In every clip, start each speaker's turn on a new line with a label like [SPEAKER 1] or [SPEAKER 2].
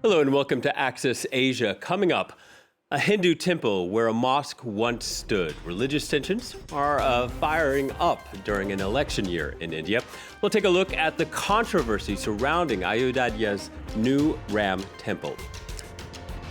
[SPEAKER 1] Hello and welcome to Access Asia. Coming up, a Hindu temple where a mosque once stood. Religious tensions are firing up during an election year in India. We'll take a look at the controversy surrounding Ayodhya's new Ram temple.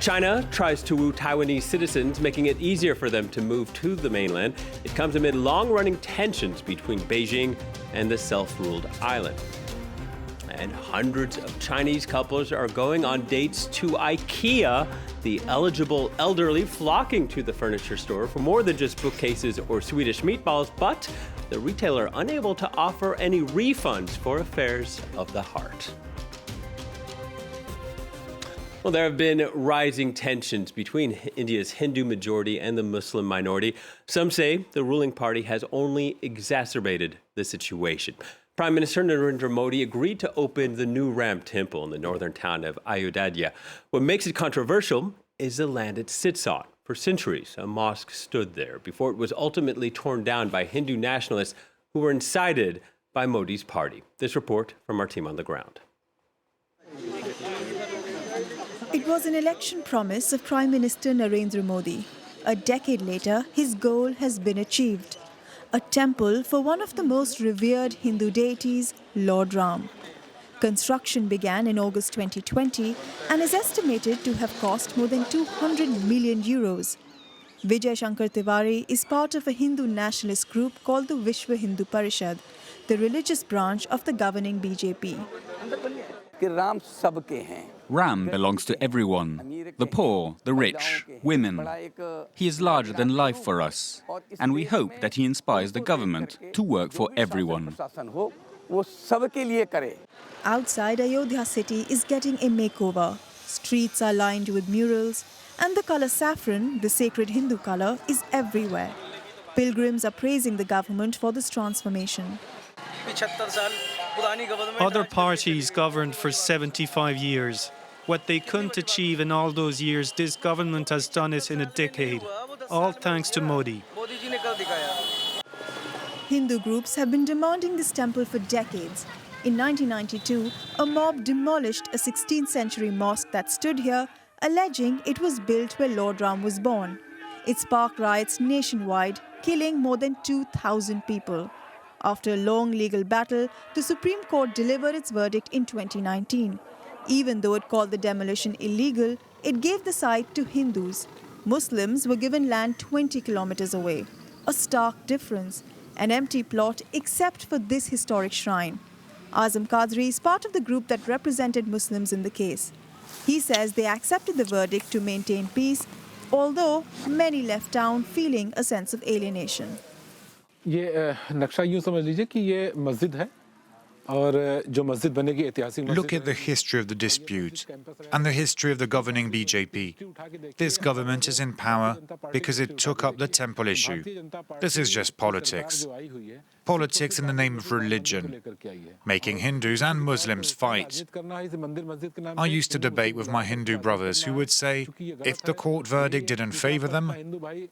[SPEAKER 1] China tries to woo Taiwanese citizens, making it easier for them to move to the mainland. It comes amid long-running tensions between Beijing and the self-ruled island. And hundreds of Chinese couples are going on dates to IKEA, the eligible elderly flocking to the furniture store for more than just bookcases or Swedish meatballs, but the retailer unable to offer any refunds for affairs of the heart. Well, there have been rising tensions between India's Hindu majority and the Muslim minority. Some say the ruling party has only exacerbated the situation. Prime Minister Narendra Modi agreed to open the new Ram temple in the northern town of Ayodhya. What makes it controversial is the land it sits on. For centuries, a mosque stood there before it was ultimately torn down by Hindu nationalists who were incited by Modi's party. This report from our team on the ground.
[SPEAKER 2] It was an election promise of Prime Minister Narendra Modi. A decade later, his goal has been achieved. A temple for one of the most revered Hindu deities, Lord Ram. Construction began in August 2020 and is estimated to have cost more than 200 million euros. Vijay Shankar Tiwari is part of a Hindu nationalist group called the Vishwa Hindu Parishad, the religious branch of the governing BJP.
[SPEAKER 3] Ram belongs to everyone, the poor, the rich, women. He is larger than life for us, and we hope that he inspires the government to work for everyone.
[SPEAKER 2] Outside Ayodhya city is getting a makeover. Streets are lined with murals, and the color saffron, the sacred Hindu color, is everywhere. Pilgrims are praising the government for this transformation.
[SPEAKER 4] Other parties governed for 75 years. What they couldn't achieve in all those years, this government has done it in a decade. All thanks to Modi.
[SPEAKER 2] Hindu groups have been demanding this temple for decades. In 1992, a mob demolished a 16th century mosque that stood here, alleging it was built where Lord Ram was born. It sparked riots nationwide, killing more than 2,000 people. After a long legal battle, the Supreme Court delivered its verdict in 2019. Even though it called the demolition illegal, it gave the site to Hindus. Muslims were given land 20 kilometers away. A stark difference, an empty plot except for this historic shrine. Azam Qadri is part of the group that represented Muslims in the case. He says they accepted the verdict to maintain peace, although many left town feeling a sense of alienation.
[SPEAKER 5] ये नक्शा यूं समझ लीजिए कि ये मस्जिद है और जो मस्जिद बनेगी ऐतिहासिक मस्जिद.
[SPEAKER 6] Look at the history of the dispute and the history of the governing BJP. This government is in power because it took up the temple issue. This is just politics. Politics in the name of religion, making Hindus and Muslims fight. I used to debate with my Hindu brothers who would say if the court verdict didn't favor them,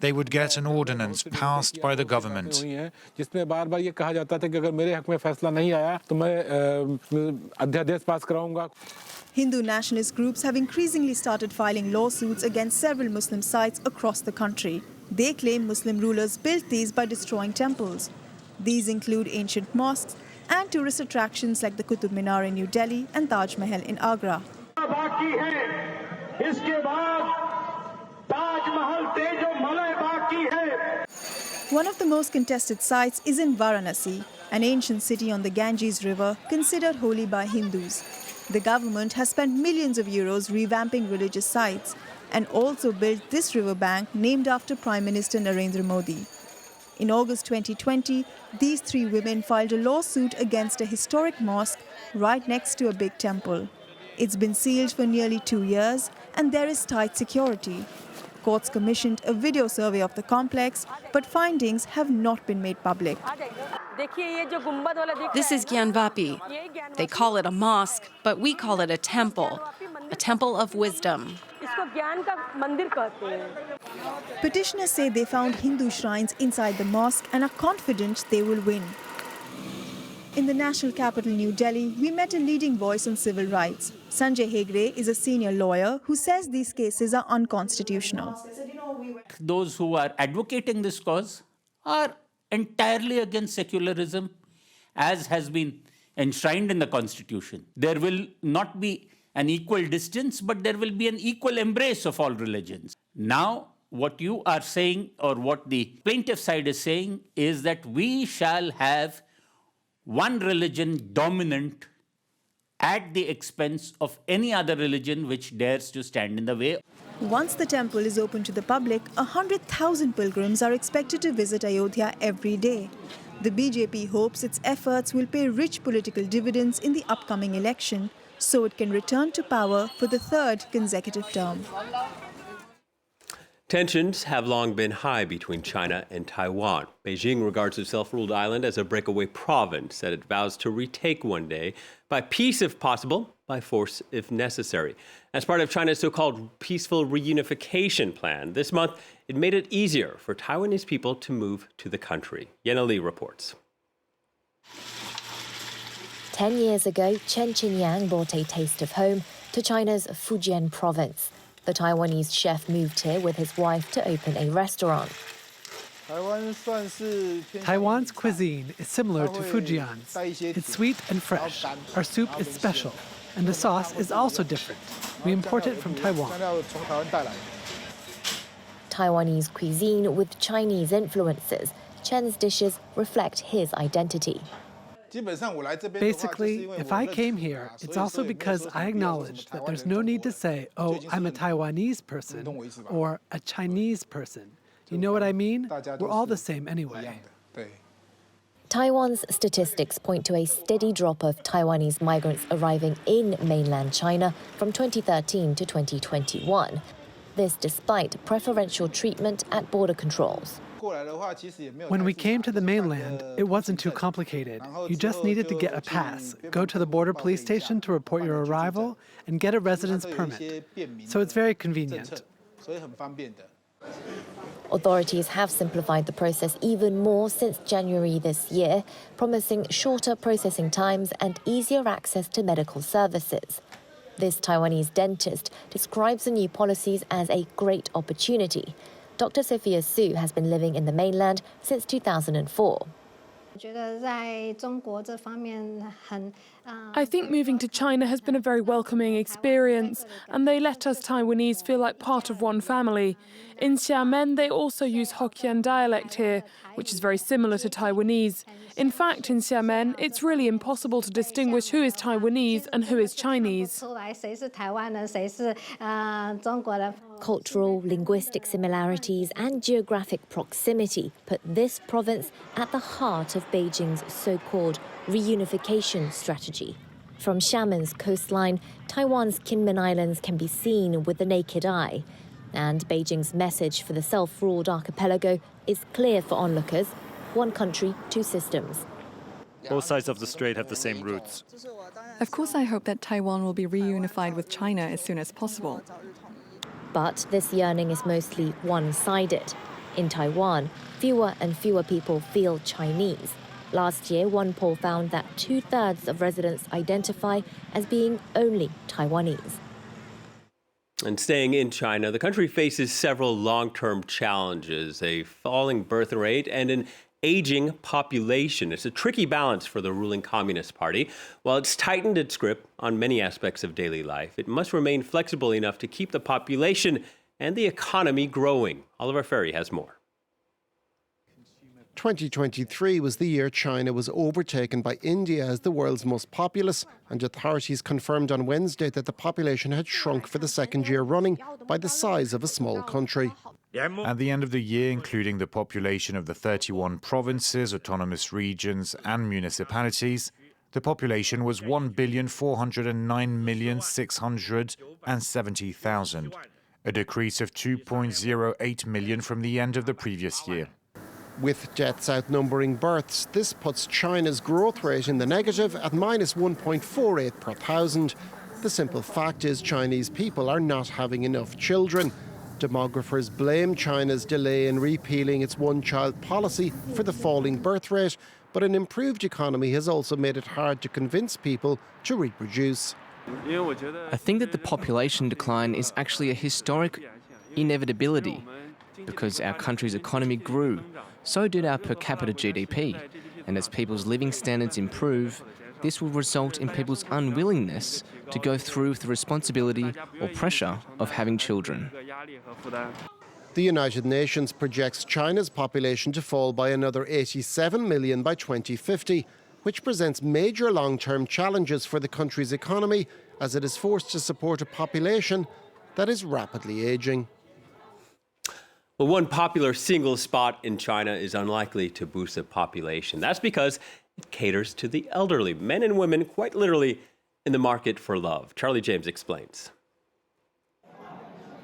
[SPEAKER 6] they would get an ordinance passed by the government.
[SPEAKER 2] Hindu nationalist groups have increasingly started filing lawsuits against several Muslim sites across the country. They claim Muslim rulers built these by destroying temples. These include ancient mosques and tourist attractions like the Qutub Minar in New Delhi and Taj Mahal in Agra. One of the most contested sites is in Varanasi, an ancient city on the Ganges River considered holy by Hindus. The government has spent millions of euros revamping religious sites and also built this riverbank named after Prime Minister Narendra Modi. In August 2020, these three women filed a lawsuit against a historic mosque right next to a big temple. It's been sealed for nearly 2 years and there is tight security. Courts commissioned a video survey of the complex, but findings have not been made public.
[SPEAKER 7] This is Gyanvapi. They call it a mosque, but we call it a temple of wisdom.
[SPEAKER 2] Petitioners say they found Hindu shrines inside the mosque and are confident they will win. In the national capital, New Delhi, we met a leading voice on civil rights. Sanjay Hegde is a senior lawyer who says these cases are unconstitutional.
[SPEAKER 8] Those who are advocating this cause are entirely against secularism, as has been enshrined in the Constitution. There will not be an equal distance, but there will be an equal embrace of all religions. Now, what you are saying, or what the plaintiff side is saying, is that we shall have one religion dominant at the expense of any other religion which dares to stand in the way.
[SPEAKER 2] Once the temple is open to the public, 100,000 pilgrims are expected to visit Ayodhya every day. The BJP hopes its efforts will pay rich political dividends in the upcoming election, so it can return to power for the third consecutive term.
[SPEAKER 1] Tensions have long been high between China and Taiwan. Beijing regards the self-ruled island as a breakaway province that it vows to retake one day, by peace if possible, by force if necessary. As part of China's so-called peaceful reunification plan, this month it made it easier for Taiwanese people to move to the country. Yenna Lee reports.
[SPEAKER 9] 10 years ago, Chen Qinyang brought a taste of home to China's Fujian province. The Taiwanese chef moved here with his wife to open a restaurant.
[SPEAKER 10] Taiwan's cuisine is similar to Fujian's. It's sweet and fresh. Our soup is special, and the sauce is also different. We import it from Taiwan.
[SPEAKER 9] Taiwanese cuisine with Chinese influences. Chen's dishes reflect his identity.
[SPEAKER 10] Basically, if I came here, it's also because I acknowledged that there's no need to say, oh, I'm a Taiwanese person or a Chinese person. You know what I mean? We're all the same anyway.
[SPEAKER 9] Taiwan's statistics point to a steady drop of Taiwanese migrants arriving in mainland China from 2013 to 2021. This despite preferential treatment at border controls.
[SPEAKER 10] When we came to the mainland, it wasn't too complicated. You just needed to get a pass, go to the border police station to report your arrival, and get a residence permit. So it's very convenient.
[SPEAKER 9] Authorities have simplified the process even more since January this year, promising shorter processing times and easier access to medical services. This Taiwanese dentist describes the new policies as a great opportunity. Dr. Sophia Su has been living in the mainland since 2004.
[SPEAKER 11] I think moving to China has been a very welcoming experience, and they let us Taiwanese feel like part of one family. In Xiamen, they also use Hokkien dialect here, which is very similar to Taiwanese. In fact, in Xiamen, it's really impossible to distinguish who is Taiwanese and who is Chinese.
[SPEAKER 9] Cultural, linguistic similarities and geographic proximity put this province at the heart of Beijing's so-called reunification strategy. From Xiamen's coastline, Taiwan's Kinmen Islands can be seen with the naked eye. And Beijing's message for the self-ruled archipelago is clear for onlookers: one country, two systems.
[SPEAKER 12] Both sides of the strait have the same roots.
[SPEAKER 13] Of course, I hope that Taiwan will be reunified with China as soon as possible.
[SPEAKER 9] But this yearning is mostly one-sided. In Taiwan, fewer and fewer people feel Chinese. Last year, one poll found that 2/3 of residents identify as being only Taiwanese.
[SPEAKER 1] And staying in China, the country faces several long-term challenges: a falling birth rate and an aging population. It's a tricky balance for the ruling Communist Party. While it's tightened its grip on many aspects of daily life, it must remain flexible enough to keep the population and the economy growing. Oliver Ferry has more.
[SPEAKER 14] 2023 was the year China was overtaken by India as the world's most populous, and authorities confirmed on Wednesday that the population had shrunk for the second year running by the size of a small country.
[SPEAKER 6] At the end of the year, including the population of the 31 provinces, autonomous regions and municipalities, the population was 1,409,670,000, a decrease of 2.08 million from the end of the previous year.
[SPEAKER 14] With deaths outnumbering births, this puts China's growth rate in the negative at -1.48 per thousand. The simple fact is Chinese people are not having enough children. Demographers blame China's delay in repealing its one-child policy for the falling birth rate, But an improved economy has also made it hard to convince people to reproduce.
[SPEAKER 15] I think that the population decline is actually a historic inevitability because our country's economy grew. So did our per capita GDP. And as people's living standards improve, this will result in people's unwillingness to go through with the responsibility or pressure of having children.
[SPEAKER 14] The United Nations projects China's population to fall by another 87 million by 2050, which presents major long-term challenges for the country's economy as it is forced to support a population that is rapidly aging.
[SPEAKER 1] Well, one popular single spot in China is unlikely to boost the population. That's because it caters to the elderly, men and women, quite literally in the market for love. Charlie James explains.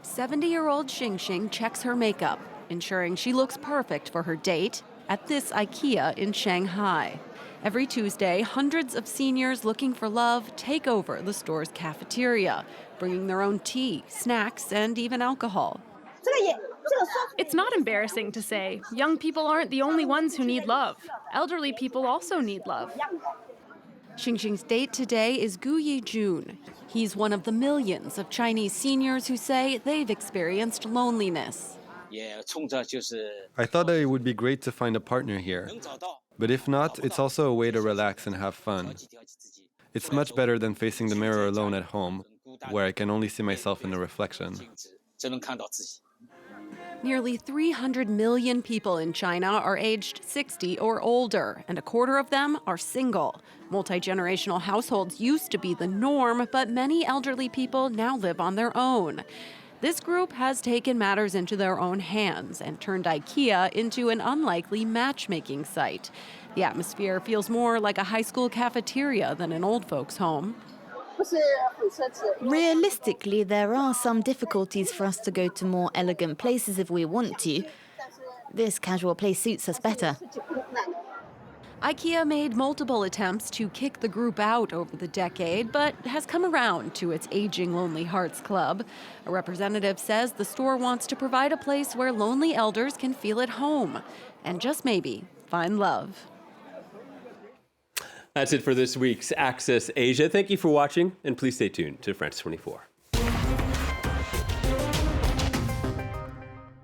[SPEAKER 7] 70-year-old Xing checks her makeup, ensuring she looks perfect for her date at this IKEA in Shanghai. Every Tuesday, hundreds of seniors looking for love take over the store's cafeteria, bringing their own tea, snacks, and even alcohol.
[SPEAKER 16] It's not embarrassing to say young people aren't the only ones who need love. Elderly people also need love.
[SPEAKER 7] Xing's date today is Gu Yijun. He's one of the millions of Chinese seniors who say they've experienced loneliness.
[SPEAKER 17] I thought that it would be great to find a partner here. But if not, it's also a way to relax and have fun. It's much better than facing the mirror alone at home, where I can only see myself in the reflection.
[SPEAKER 7] Nearly 300 million people in China are aged 60 or older, and a quarter of them are single. Multi-generational households used to be the norm, but many elderly people now live on their own. This group has taken matters into their own hands and turned IKEA into an unlikely matchmaking site. The atmosphere feels more like a high school cafeteria than an old folks' home.
[SPEAKER 18] Realistically, there are some difficulties for us to go to more elegant places if we want to. This casual place suits us better.
[SPEAKER 7] IKEA made multiple attempts to kick the group out over the decade, but has come around to its Aging Lonely Hearts Club. A representative says the store wants to provide a place where lonely elders can feel at home and just maybe find love.
[SPEAKER 1] That's it for this week's Access Asia. Thank you for watching, and please stay tuned to France 24.